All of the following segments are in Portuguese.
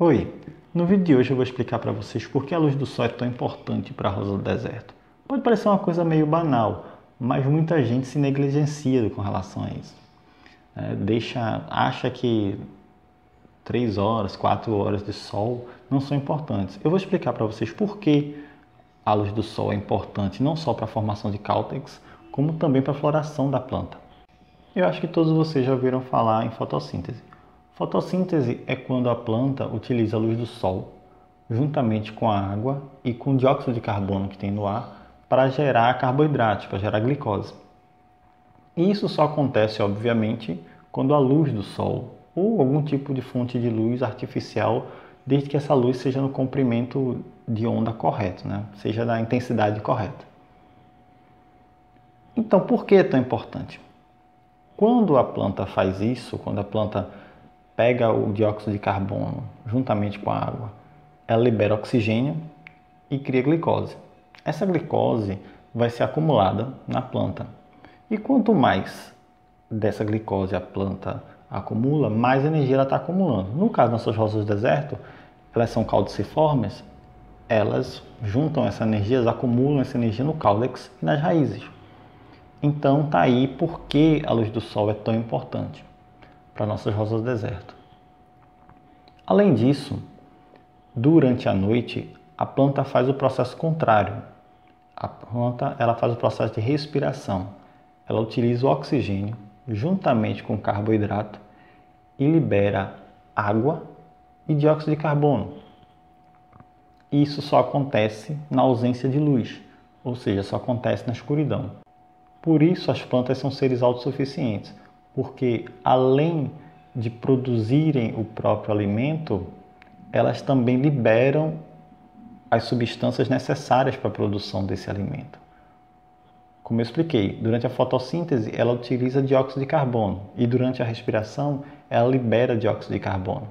Oi, no vídeo de hoje eu vou explicar para vocês por que a luz do sol é tão importante para a rosa do deserto. Pode parecer uma coisa meio banal, mas muita gente se negligencia com relação a isso. Acha que 3 horas, 4 horas de sol não são importantes. Eu vou explicar para vocês por que a luz do sol é importante não só para a formação de cáltex, como também para a floração da planta. Eu acho que todos vocês já ouviram falar em fotossíntese. Fotossíntese é quando a planta utiliza a luz do sol, juntamente com a água e com o dióxido de carbono que tem no ar, para gerar carboidratos, para gerar glicose. E isso só acontece, obviamente, quando a luz do sol ou algum tipo de fonte de luz artificial, desde que essa luz seja no comprimento de onda correto, seja da intensidade correta. Então, por que é tão importante? Quando a planta faz isso, quando a planta pega o dióxido de carbono juntamente com a água, ela libera oxigênio e cria glicose. Essa glicose vai ser acumulada na planta. E quanto mais dessa glicose a planta acumula, mais energia ela está acumulando. No caso das nossas rosas do deserto, elas são caudiciformes, elas juntam essa energia, elas acumulam essa energia no caudex e nas raízes. Então tá aí por que a luz do sol é tão importante para nossas rosas do deserto. Além disso, durante a noite, a planta faz o processo contrário. A planta ela faz o processo de respiração. Ela utiliza o oxigênio juntamente com o carboidrato e libera água e dióxido de carbono. Isso só acontece na ausência de luz, ou seja, só acontece na escuridão. Por isso as plantas são seres autossuficientes, porque além de produzirem o próprio alimento, elas também liberam as substâncias necessárias para a produção desse alimento. Como eu expliquei, durante a fotossíntese ela utiliza dióxido de carbono e durante a respiração ela libera dióxido de carbono.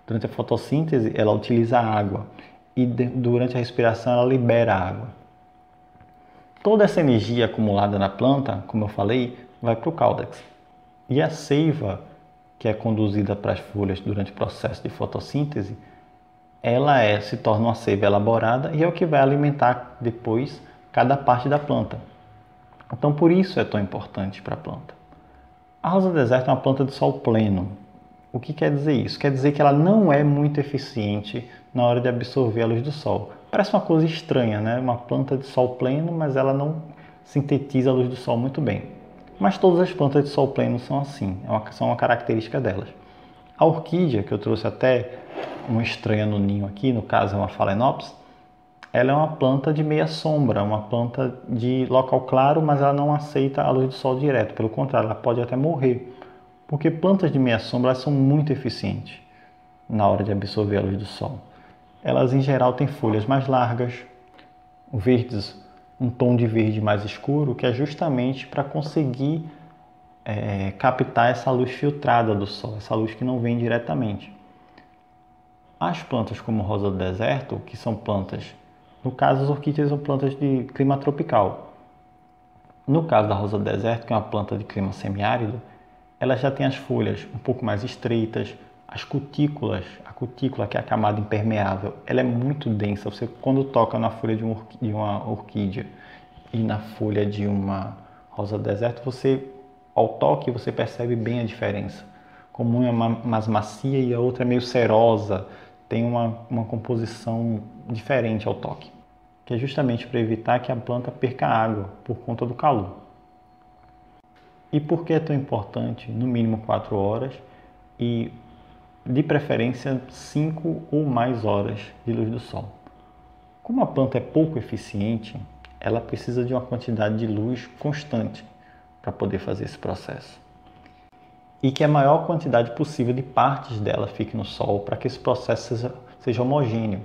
Durante a fotossíntese ela utiliza água e durante a respiração ela libera água. Toda essa energia acumulada na planta, como eu falei, vai para o caudex. E a seiva, que é conduzida para as folhas durante o processo de fotossíntese, se torna uma seiva elaborada e é o que vai alimentar depois cada parte da planta. Então, por isso é tão importante para a planta. A rosa do deserto é uma planta de sol pleno. O que quer dizer isso? Quer dizer que ela não é muito eficiente na hora de absorver a luz do sol. Parece uma coisa estranha, Uma planta de sol pleno, mas ela não sintetiza a luz do sol muito bem. Mas todas as plantas de sol pleno são assim, são uma característica delas. A orquídea, que eu trouxe até uma estranha no ninho aqui, no caso é uma Phalaenopsis, ela é uma planta de meia sombra, uma planta de local claro, mas ela não aceita a luz do sol direto. Pelo contrário, ela pode até morrer, porque plantas de meia sombra elas são muito eficientes na hora de absorver a luz do sol. Elas, em geral, têm folhas mais largas, verdes, um tom de verde mais escuro, que é justamente para conseguir captar essa luz filtrada do sol, essa luz que não vem diretamente. As plantas como rosa do deserto, que são plantas, no caso as orquídeas são plantas de clima tropical. No caso da rosa do deserto, que é uma planta de clima semiárido, ela já tem as folhas um pouco mais estreitas, as cutículas, a cutícula que é a camada impermeável, ela é muito densa. Você quando toca na folha de uma orquídea e na folha de uma rosa do deserto, ao toque você percebe bem a diferença. Como uma é mais macia e a outra é meio cerosa, tem uma composição diferente ao toque, que é justamente para evitar que a planta perca água por conta do calor. E por que é tão importante? No mínimo 4 horas e de preferência 5 ou mais horas de luz do sol. Como a planta é pouco eficiente, ela precisa de uma quantidade de luz constante para poder fazer esse processo. E que a maior quantidade possível de partes dela fique no sol para que esse processo seja homogêneo.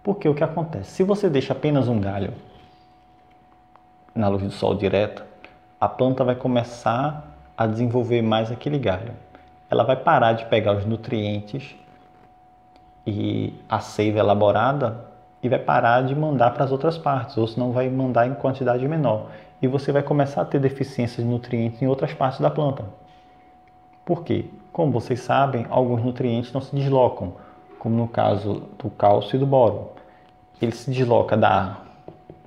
Porque o que acontece? Se você deixa apenas um galho na luz do sol direto, a planta vai começar a desenvolver mais aquele galho. Ela vai parar de pegar os nutrientes e a seiva elaborada e vai parar de mandar para as outras partes, ou senão vai mandar em quantidade menor. E você vai começar a ter deficiências de nutrientes em outras partes da planta. Por quê? Como vocês sabem, alguns nutrientes não se deslocam, como no caso do cálcio e do boro. Ele se desloca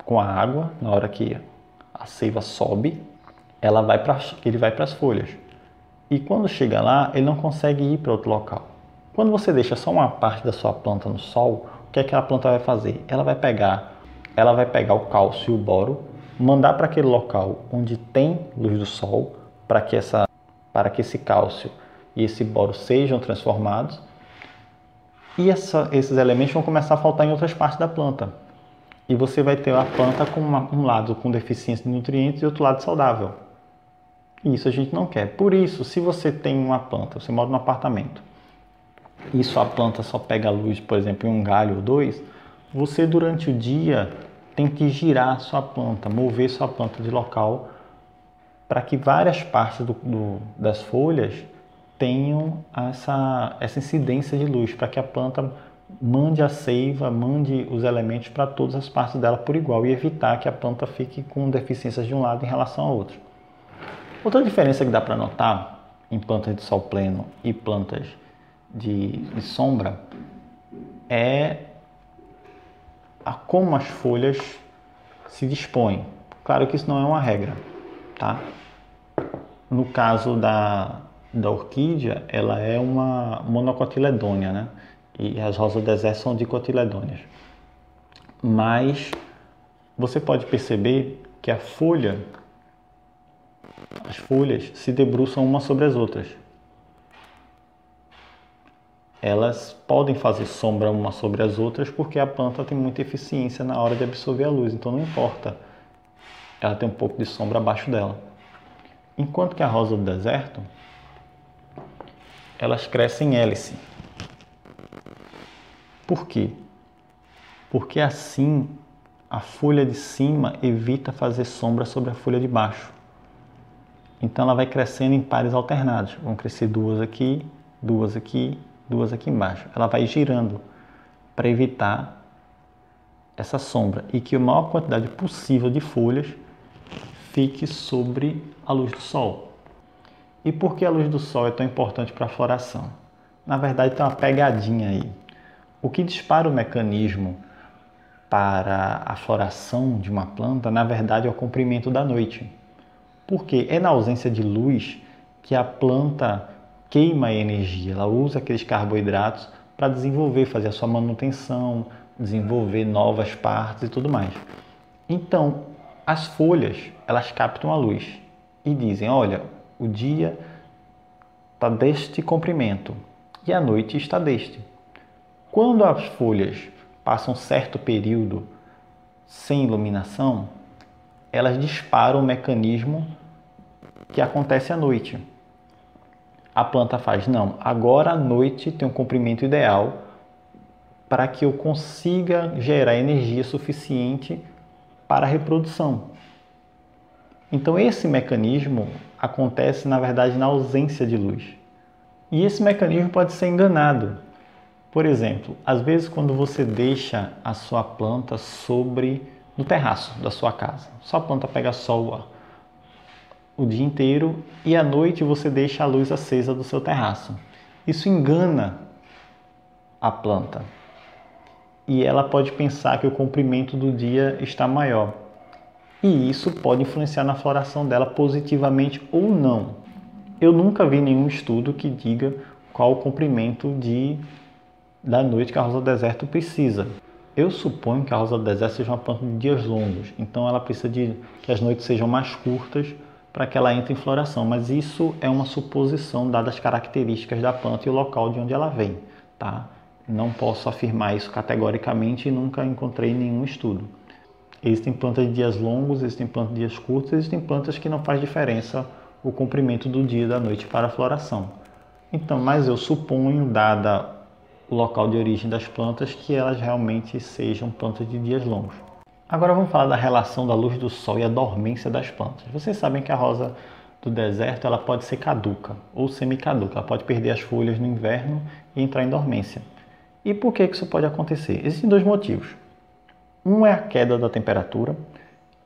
com a água, na hora que a seiva sobe, ele vai para as folhas. E quando chega lá, ele não consegue ir para outro local. Quando você deixa só uma parte da sua planta no sol, o que é que a planta vai fazer? Ela vai pegar o cálcio e o boro, mandar para aquele local onde tem luz do sol, para que esse cálcio e esse boro sejam transformados, e esses elementos vão começar a faltar em outras partes da planta. E você vai ter a planta com um lado com deficiência de nutrientes e outro lado saudável. E isso a gente não quer. Por isso, se você tem uma planta, você mora num apartamento, e sua planta só pega a luz, por exemplo, em um galho ou dois, você durante o dia tem que girar sua planta, mover sua planta de local, para que várias partes das folhas tenham essa incidência de luz, para que a planta mande a seiva, mande os elementos para todas as partes dela por igual e evitar que a planta fique com deficiências de um lado em relação ao outro. Outra diferença que dá para notar em plantas de sol pleno e plantas de sombra é como as folhas se dispõem. Claro que isso não é uma regra, tá? No caso da orquídea, ela é uma monocotiledônea, né? E as rosas do deserto são dicotiledôneas. Mas você pode perceber que as folhas se debruçam umas sobre as outras. Elas podem fazer sombra umas sobre as outras porque a planta tem muita eficiência na hora de absorver a luz, então não importa. Ela tem um pouco de sombra abaixo dela. Enquanto que a rosa do deserto, elas crescem em hélice. Por quê? Porque assim a folha de cima evita fazer sombra sobre a folha de baixo. Então ela vai crescendo em pares alternados. Vão crescer duas aqui, duas aqui, duas aqui embaixo. Ela vai girando para evitar essa sombra e que a maior quantidade possível de folhas fique sobre a luz do sol. E por que a luz do sol é tão importante para a floração? Na verdade tem uma pegadinha aí. O que dispara o mecanismo para a floração de uma planta, na verdade, é o comprimento da noite. Porque é na ausência de luz que a planta queima energia, ela usa aqueles carboidratos para desenvolver, fazer a sua manutenção, desenvolver novas partes e tudo mais. Então, as folhas, elas captam a luz e dizem, olha, o dia está deste comprimento e a noite está deste. Quando as folhas passam um certo período sem iluminação, elas disparam o mecanismo que acontece à noite. A planta faz, não, agora à noite tem um comprimento ideal para que eu consiga gerar energia suficiente para a reprodução. Então esse mecanismo acontece, na verdade, na ausência de luz. E esse mecanismo pode ser enganado. Por exemplo, às vezes quando você deixa a sua planta no terraço da sua casa, sua planta pega sol o dia inteiro e à noite você deixa a luz acesa do seu terraço. Isso engana a planta e ela pode pensar que o comprimento do dia está maior. E isso pode influenciar na floração dela positivamente ou não. Eu nunca vi nenhum estudo que diga qual o comprimento da noite que a rosa do deserto precisa. Eu suponho que a rosa do deserto seja uma planta de dias longos, então ela precisa de que as noites sejam mais curtas para que ela entre em floração, mas isso é uma suposição dadas as características da planta e o local de onde ela vem, tá? Não posso afirmar isso categoricamente e nunca encontrei nenhum estudo. Existem plantas de dias longos, existem plantas de dias curtos, existem plantas que não faz diferença o comprimento do dia e da noite para a floração. Então, mas eu suponho, dada o local de origem das plantas, que elas realmente sejam plantas de dias longos. Agora vamos falar da relação da luz do sol e a dormência das plantas. Vocês sabem que a rosa do deserto ela pode ser caduca ou semicaduca, ela pode perder as folhas no inverno e entrar em dormência. E por que isso pode acontecer? Existem dois motivos. Um é a queda da temperatura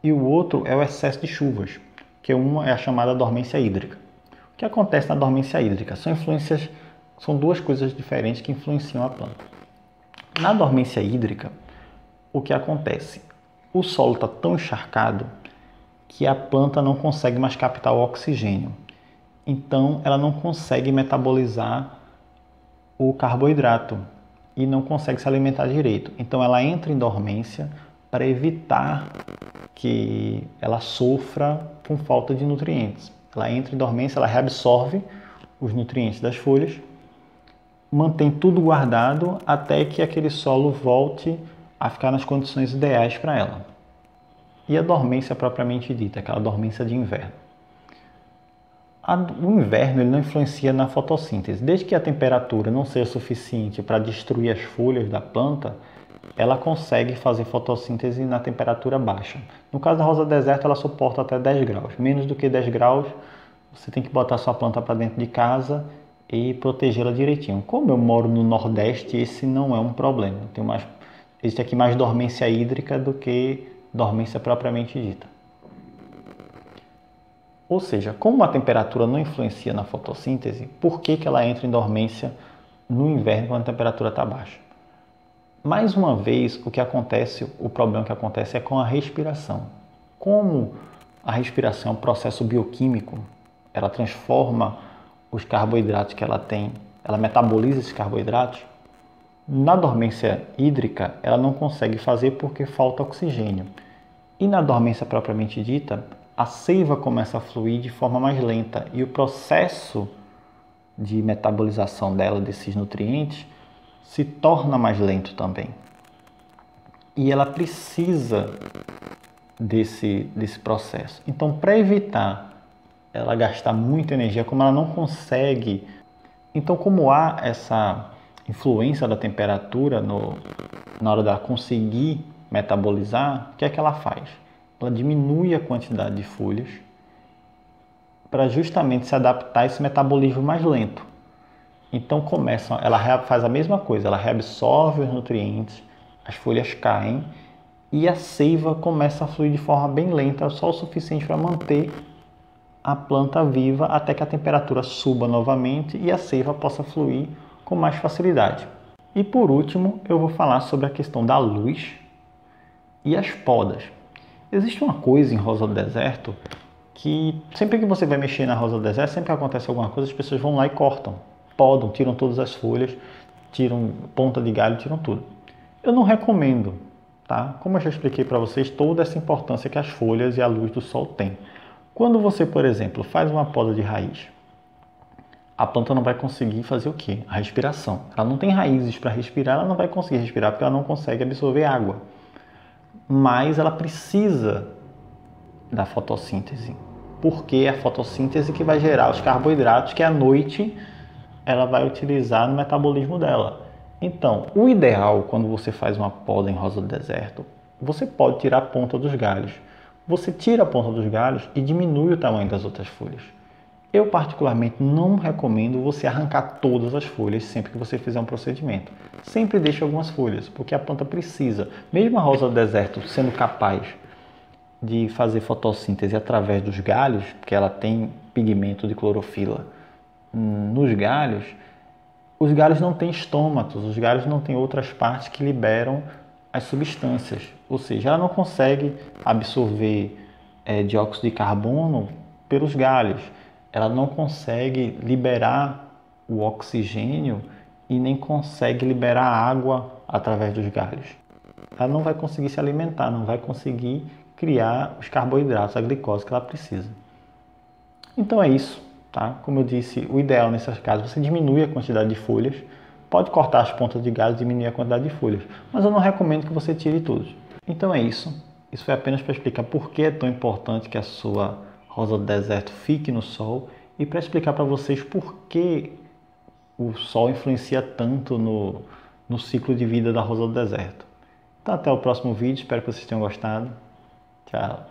e o outro é o excesso de chuvas, que uma é a chamada dormência hídrica. O que acontece na dormência hídrica? São duas coisas diferentes que influenciam a planta. Na dormência hídrica, o que acontece? O solo está tão encharcado que a planta não consegue mais captar o oxigênio. Então, ela não consegue metabolizar o carboidrato e não consegue se alimentar direito. Então, ela entra em dormência para evitar que ela sofra com falta de nutrientes. Ela entra em dormência, ela reabsorve os nutrientes das folhas, mantém tudo guardado até que aquele solo volte a ficar nas condições ideais para ela. E a dormência propriamente dita, aquela dormência de inverno. O inverno ele não influencia na fotossíntese. Desde que a temperatura não seja suficiente para destruir as folhas da planta, ela consegue fazer fotossíntese na temperatura baixa. No caso da rosa deserta, ela suporta até 10 graus. Menos do que 10 graus, você tem que botar sua planta para dentro de casa e protegê-la direitinho. Como eu moro no Nordeste, esse não é um problema. Existe aqui mais dormência hídrica do que dormência propriamente dita. Ou seja, como a temperatura não influencia na fotossíntese, por que ela entra em dormência no inverno quando a temperatura está baixa? Mais uma vez, o problema que acontece é com a respiração. Como a respiração é um processo bioquímico, ela transforma os carboidratos que ela tem, ela metaboliza esses carboidratos. Na dormência hídrica, ela não consegue fazer porque falta oxigênio. E na dormência propriamente dita, a seiva começa a fluir de forma mais lenta e o processo de metabolização dela, desses nutrientes, se torna mais lento também. E ela precisa desse processo. Então, para evitar ela gastar muita energia, como ela não consegue... Então, como há essa influência da temperatura na hora dela conseguir metabolizar, o que é que ela faz? Ela diminui a quantidade de folhas para justamente se adaptar a esse metabolismo mais lento. Então ela faz a mesma coisa, ela reabsorve os nutrientes, as folhas caem e a seiva começa a fluir de forma bem lenta, só o suficiente para manter a planta viva até que a temperatura suba novamente e a seiva possa fluir com mais facilidade. E por último, eu vou falar sobre a questão da luz e as podas. Existe uma coisa em rosa do deserto que sempre que você vai mexer na rosa do deserto, sempre que acontece alguma coisa, as pessoas vão lá e cortam, podam, tiram todas as folhas, tiram ponta de galho, tiram tudo. Eu não recomendo, tá? Como eu já expliquei para vocês, toda essa importância que as folhas e a luz do sol têm. Quando você, por exemplo, faz uma poda de raiz, a planta não vai conseguir fazer o quê? A respiração. Ela não tem raízes para respirar, ela não vai conseguir respirar porque ela não consegue absorver água. Mas ela precisa da fotossíntese, porque é a fotossíntese que vai gerar os carboidratos que à noite ela vai utilizar no metabolismo dela. Então, o ideal quando você faz uma poda em rosa do deserto, você pode tirar a ponta dos galhos. Você tira a ponta dos galhos e diminui o tamanho das outras folhas. Eu particularmente não recomendo você arrancar todas as folhas sempre que você fizer um procedimento. Sempre deixe algumas folhas, porque a planta precisa. Mesmo a rosa do deserto sendo capaz de fazer fotossíntese através dos galhos, porque ela tem pigmento de clorofila nos galhos, os galhos não têm estômatos, os galhos não têm outras partes que liberam as substâncias. Ou seja, ela não consegue absorver dióxido de carbono pelos galhos. Ela não consegue liberar o oxigênio e nem consegue liberar água através dos galhos. Ela não vai conseguir se alimentar, não vai conseguir criar os carboidratos, a glicose que ela precisa. Então é isso, tá? Como eu disse, o ideal nessas casos, você diminui a quantidade de folhas, pode cortar as pontas de galho e diminuir a quantidade de folhas, mas eu não recomendo que você tire todos. Então é isso. Isso foi apenas para explicar por que é tão importante que a sua rosa do deserto fique no sol e para explicar para vocês por que o sol influencia tanto no ciclo de vida da rosa do deserto. Então até o próximo vídeo, espero que vocês tenham gostado. Tchau!